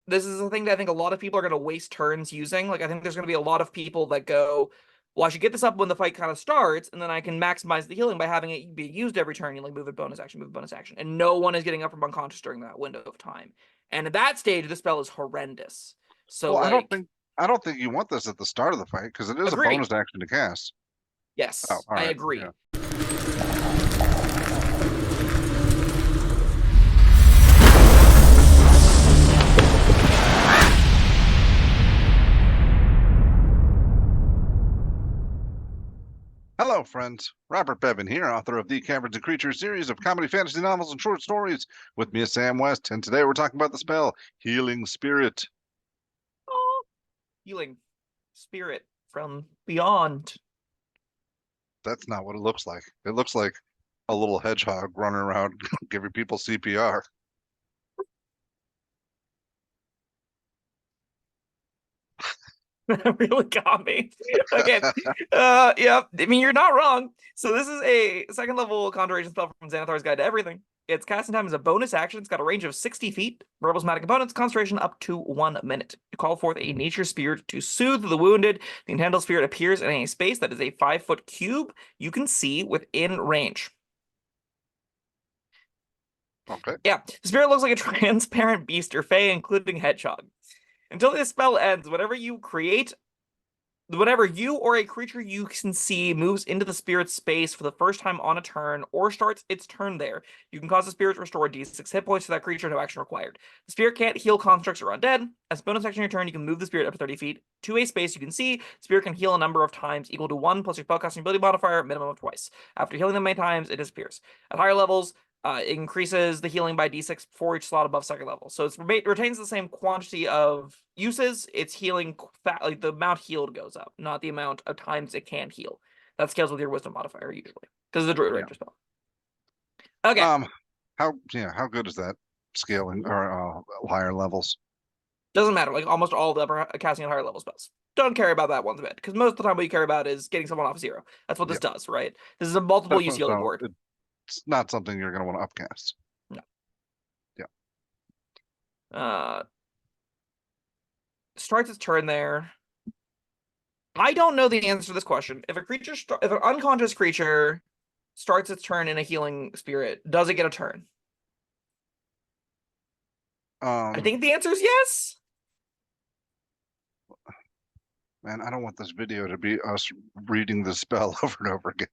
this is a thing that I think a lot of people are going to waste turns using. Like, I think there's going to be a lot of people that go, well, I should get this up when the fight kind of starts, and then I can maximize the healing by having it be used every turn. You like move it, bonus action, move it, bonus action. And no one is getting up from unconscious during that window of time. And at that stage, the spell is horrendous. So, Well, like, I don't think you want this at the start of the fight because it is a agree. bonus action to cast. Oh, Yes, all I right. agree. Yeah. Hello, friends. Robert Bevan here, author of the Caverns and Creatures series of comedy, fantasy novels, and short stories. With me is Sam West, and today we're talking about the spell Healing Spirit. Oh, healing spirit from beyond. That's not what it looks like. It looks like a little hedgehog running around giving people CPR. That really got me. Okay. Yeah. I mean, you're not wrong. So this is a second level conjuration spell from Xanathar's Guide to Everything. Its casting time is a bonus action. It's got a range of 60 feet. Rebels magic components, concentration up to 1 minute. You call forth a nature spirit to soothe the wounded. The enchanted spirit appears in a space that is a 5-foot cube you can see within range. Okay. Yeah, the spirit looks like a transparent beast or fey, including hedgehog. Until this spell ends, whenever you or a creature you can see moves into the spirit's space for the first time on a turn or starts its turn there, you can cause the spirit to restore d6 hit points to that creature, no action required. The spirit can't heal constructs or undead. As a bonus action on your turn, you can move the spirit up to 30 feet to a space you can see. The spirit can heal a number of times equal to 1 plus your spellcasting ability modifier, minimum of twice. After healing them many times, it disappears. At higher levels, it increases the healing by d6 for each slot above second level. So it retains the same quantity of uses. It's healing, like the amount healed goes up, not the amount of times it can heal. That scales with your wisdom modifier usually, because it's a druid Yeah. ranger spell. Okay. How good is that scaling or higher levels? Doesn't matter. Like almost all of them are casting at higher level spells. Don't care about that one bit, because most of the time what you care about is getting someone off 0. That's what this Yeah, does, right? This is a multiple that's use what. healing So word. it's not something you're going to want to upcast. No. Yeah. Uh, Starts its turn there. I don't know the answer to this question. If an unconscious creature starts its turn in a healing spirit, does it get a turn? I Um, think the answer is yes. Man, I don't want this video to be us reading the spell over and over again.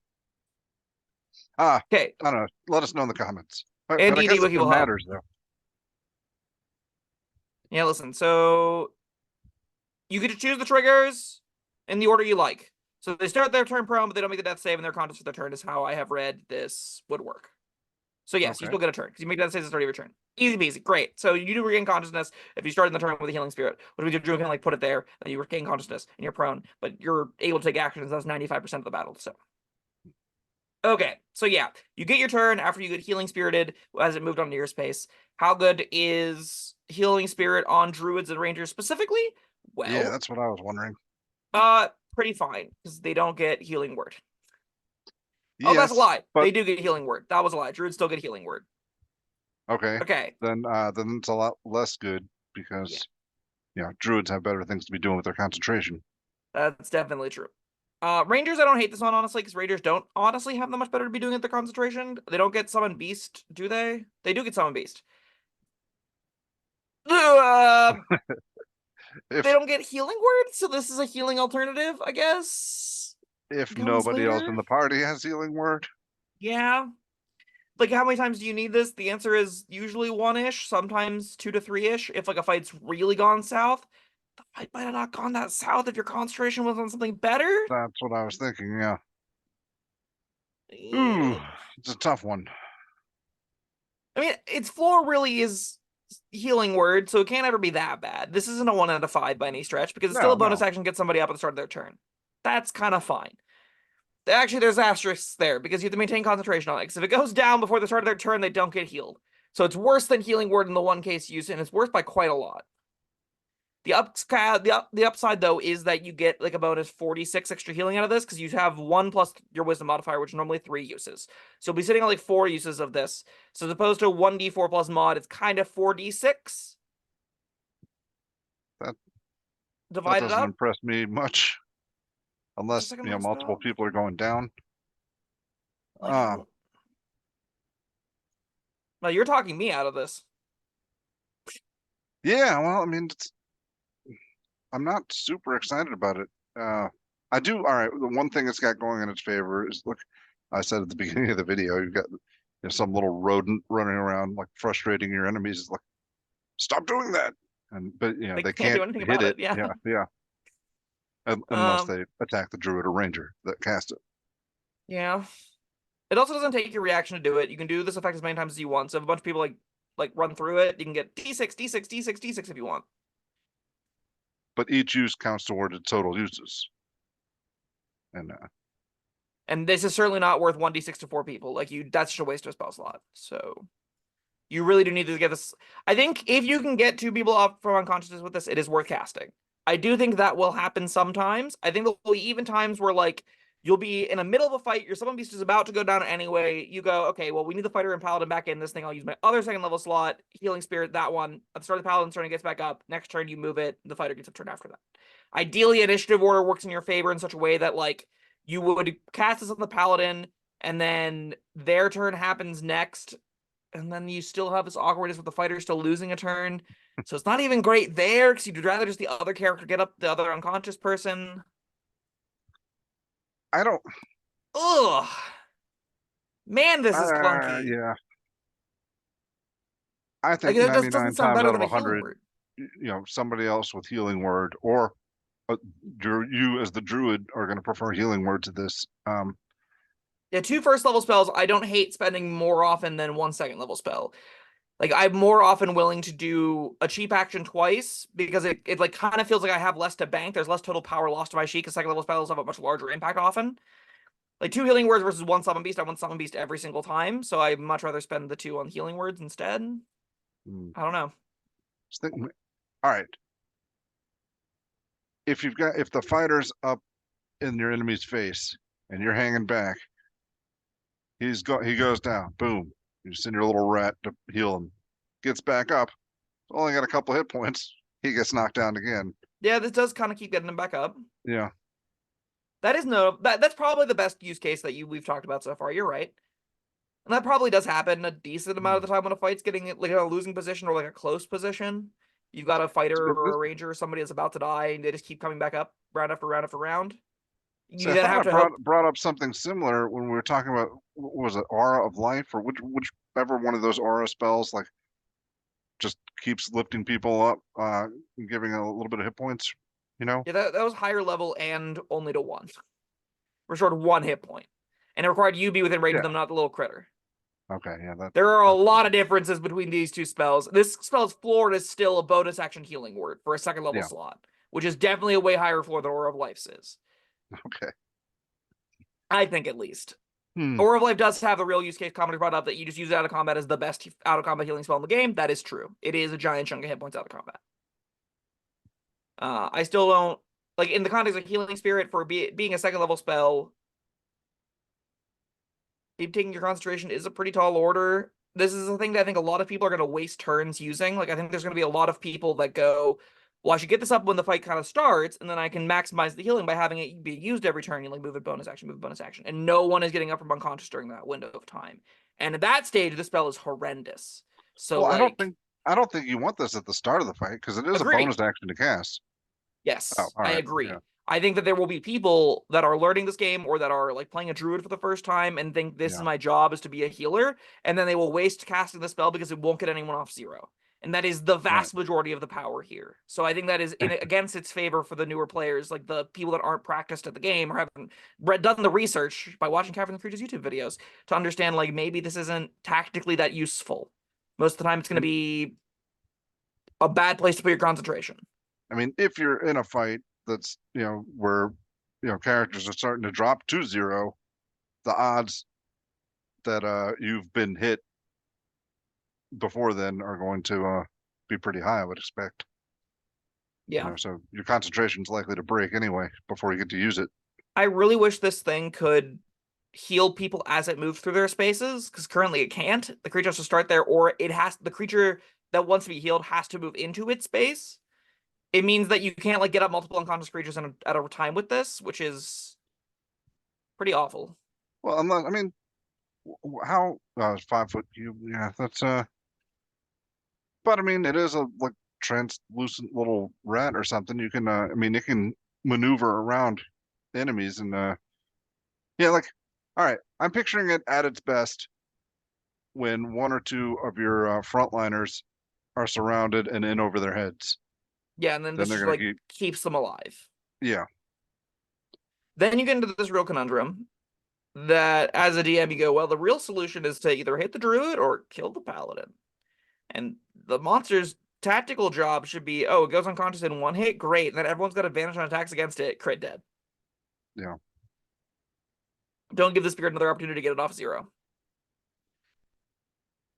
Okay, I don't know. Let us know in the comments. and But I D&D guess Wiki it will help. matters though. Yeah, listen. So you get to choose the triggers in the order you like. So they start their turn prone, but they don't make the death save, and they're conscious for their turn. Is how I have read this would work. So yes, you Okay. still get a turn because you make death saves at the start of your turn. Easy peasy, great. So you do regain consciousness if you start in the turn with a healing spirit, which means your druid can like put it there, and you regain consciousness, and you're prone, but you're able to take actions. That's 95% of the battle. So okay, so yeah, you get your turn after you get healing spirited as it moved on to your space. How good is healing spirit on druids and rangers specifically? Yeah, Well, that's what I was wondering. pretty fine because they don't get healing word. Oh, that's a Yes, lie. but They do get healing word. That was a lie. Druids still get healing word. okay. Okay. Then it's a lot less good Yeah, because druids have better things to be doing with their concentration. that's definitely true. Rangers, I don't hate this one honestly, because Rangers don't honestly have that much better to be doing at their concentration. They don't get summon beast, do they? They do get summon beast. Uh, they If don't get healing word, so this is a healing alternative, I guess. if Comes nobody else in later. the party has healing word, Yeah. Like, how many times do you need this? The answer is usually 1-ish, sometimes 2 to 3-ish. If like a fight's really gone south, the fight might have not gone that south if your concentration was on something better. that's what I was thinking. Yeah. Ooh, Eh, it's a tough one. I mean, its floor really is healing word, so it can't ever be that bad. This isn't a 1 out of 5 by any stretch because it's still No, a bonus no. action to get somebody up at the start of their turn. That's kind of fine. Actually, there's asterisks there because you have to maintain concentration on it. Because if it goes down before the start of their turn, they don't get healed. So it's worse than healing word in the one case used, and it's worse by quite a lot. The upside though is that you get like a bonus 46 extra healing out of this because you have 1 plus your wisdom modifier, which is normally 3 uses. So you'll be sitting on like 4 uses of this. So as opposed to 1d4 plus mod, it's kind of 4d6. That Divide it doesn't up. impress me much, It's a unless second level multiple spell. people are going down. Like, I Uh don't. No, you're talking me out of this. yeah. Well, I'm not super excited about it. I do. All right. The one thing it's got going in its favor is, look, I said at the beginning of the video, you've got some little rodent running around like frustrating your enemies. It's like, stop doing that. But They they can't do can't anything hit about it. it. Yeah. Yeah, yeah. Unless Um. they attack the druid or ranger that cast it. Yeah. It also doesn't take your reaction to do it. You can do this effect as many times as you want. So if a bunch of people like run through it, you can get D6, D6, D6, D6 if you want. But each use counts toward its total uses. And And this is certainly not worth 1d6 to 4 people. Like that's just a waste of a spell slot. So you really do need to get this. I think if you can get 2 people off from unconsciousness with this, it is worth casting. I do think that will happen sometimes. I think there will be even times where like you'll be in the middle of a fight, your summon beast is about to go down anyway. You go, okay, well, we need the fighter and paladin back in this thing. I'll use my other second level slot, healing spirit, that one. At the start of the paladin's turn, it gets back up. Next turn, you move it. The fighter gets a turn after that. Ideally, initiative order works in your favor in such a way that like you would cast this on the paladin, and then their turn happens next, and then you still have this awkwardness with the fighter still losing a turn. So it's not even great there because you'd rather just the other character get up the other unconscious person. I don't. Ugh. Man, this is clunky. Yeah. I Like think that just doesn't 99 sound times better out of than a healing 100, word. somebody else with healing word or you as the druid are going to prefer healing word to this. Yeah, 2 first level spells. I don't hate spending more often than 1 second level spell. Like I'm more often willing to do a cheap action twice because it like kind of feels like I have less to bank. There's less total power lost to my sheet because second level spells have a much larger impact often. Like 2 healing words versus 1 summon beast. I want summon beast every single time, so I'd much rather spend the 2 on healing words instead. Hmm, I don't know. all right, if the fighter's up in your enemy's face and you're hanging back, he goes down. Boom. You send your little rat to heal him. Gets back up. Only got a couple hit points. He gets knocked down again. Yeah, this does kind of keep getting him back up. Yeah. That's probably the best use case that we've talked about so far. You're right. And that probably does happen a decent amount of the time when a fight's getting like in a losing position or like a close position. You've got a fighter But or a ranger or somebody that's about to die and they just keep coming back up round after round after round. See, You I then thought have I to hope. brought up something similar when we were talking about, what was it, Aura of Life, or whichever one of those aura spells, like, just keeps lifting people up, giving a little bit of hit points, you know? Yeah, that was higher level and only to 1. Restored 1 hit point. And it required you be within range of Yeah. them, not the little critter. Okay. Yeah. There are a lot of differences between these 2 spells. This spell's floor is still a bonus action healing word for a second level Yeah. slot, which is definitely a way higher floor than Aura of Life's is. Okay. I think at least. Hmm. Aura of Life does have the real use case commonly brought up that you just use it out of combat as the best out of combat healing spell in the game. That is true. It is a giant chunk of hit points out of combat. I still don't like in the context of healing spirit for being a second level spell. Taking your concentration is a pretty tall order. This is a thing that I think a lot of people are going to waste turns using. Like I think there's going to be a lot of people that go, well, I should get this up when the fight kind of starts, and then I can maximize the healing by having it be used every turn. You like move it, bonus action, move it, bonus action, and no one is getting up from unconscious during that window of time. And at that stage, the spell is horrendous. So Well, like, I don't think you want this at the start of the fight because it is a agreed. bonus action to cast. Oh, Yes, all I right. agree. Yeah. I think that there will be people that are learning this game or that are like playing a druid for the first time and think this is Yeah. my job is to be a healer, and then they will waste casting the spell because it won't get anyone off 0. And that is the Right. vast majority of the power here. So I think that is against its favor for the newer players, like the people that aren't practiced at the game or haven't done the research by watching Caverns Creatures YouTube videos to understand like maybe this isn't tactically that useful. Most of the time, it's going to And be a bad place to put your concentration. I mean, if you're in a fight that's, where, characters are starting to drop to 0, the odds that you've been hit before then are going to be pretty high, I would expect. Yeah. So your concentration is likely to break anyway before you get to use it. I really wish this thing could heal people as it moves through their spaces, because currently it can't. The creature has to start there, or the creature that wants to be healed has to move into its space. it means that you can't like get up multiple unconscious creatures at a time with this, which is pretty awful. Well, unless I mean, how 5 foot cube? Yeah, that's But I mean, it is a like translucent little rat or something. You can, I mean, it can maneuver around enemies and yeah, like, all right, I'm picturing it at its best when one or two of your frontliners are surrounded and in over their heads. Yeah, and then Then this they're just gonna like keep, keeps them alive. yeah, Then you get into this real conundrum that as a DM you go, well, the real solution is to either hit the druid or kill the paladin. And the monster's tactical job should be, oh, it goes unconscious in one hit, great. And then everyone's got advantage on attacks against it, crit dead. yeah. Don't give the spirit another opportunity to get it off 0.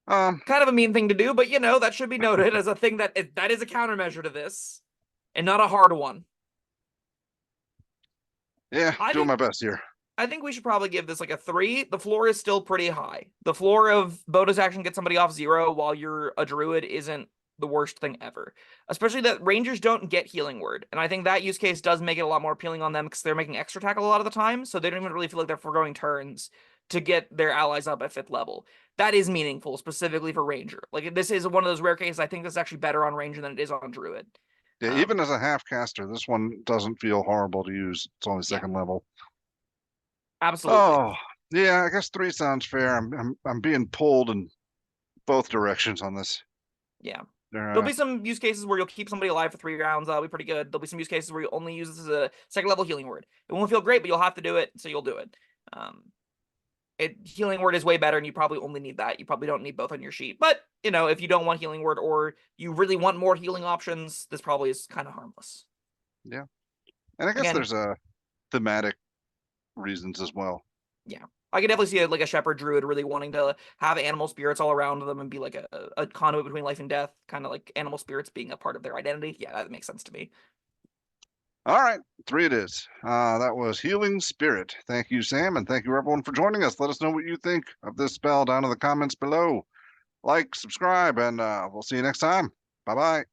Um, Kind of a mean thing to do, but that should be noted as a thing that is a countermeasure to this, and not a hard one. yeah, I doing my think best here. I think we should probably give this like a 3. The floor is still pretty high. The floor of bonus action get somebody off 0 while you're a druid isn't the worst thing ever. Especially that rangers don't get healing word. And I think that use case does make it a lot more appealing on them because they're making extra tackle a lot of the time. So they don't even really feel like they're foregoing turns to get their allies up at 5th level. That is meaningful, specifically for ranger. Like this is one of those rare cases I think that's actually better on ranger than it is on druid. Yeah, even as a half caster, this one doesn't feel horrible to use. It's only Yeah, second level. absolutely. Oh, yeah, I guess 3 sounds fair. I'm being pulled in both directions on this. Yeah. There, There'll be some use cases where you'll keep somebody alive for 3 rounds. That'll be pretty good. There'll be some use cases where you only use this as a second level healing word. It won't feel great, but you'll have to do it, so you'll do it. Healing word is way better, and you probably only need that. You probably don't need both on your sheet. But if you don't want healing word or you really want more healing options, this probably is kind of harmless. yeah, and I guess Again, there's thematic reasons as well. yeah. I could definitely see like a shepherd druid really wanting to have animal spirits all around them and be like a conduit between life and death, kind of like animal spirits being a part of their identity. Yeah, that makes sense to me. All right, 3 it is. That was Healing Spirit. Thank you, Sam, and thank you everyone for joining us. Let us know what you think of this spell down in the comments below. Like, subscribe, and we'll see you next time. Bye bye.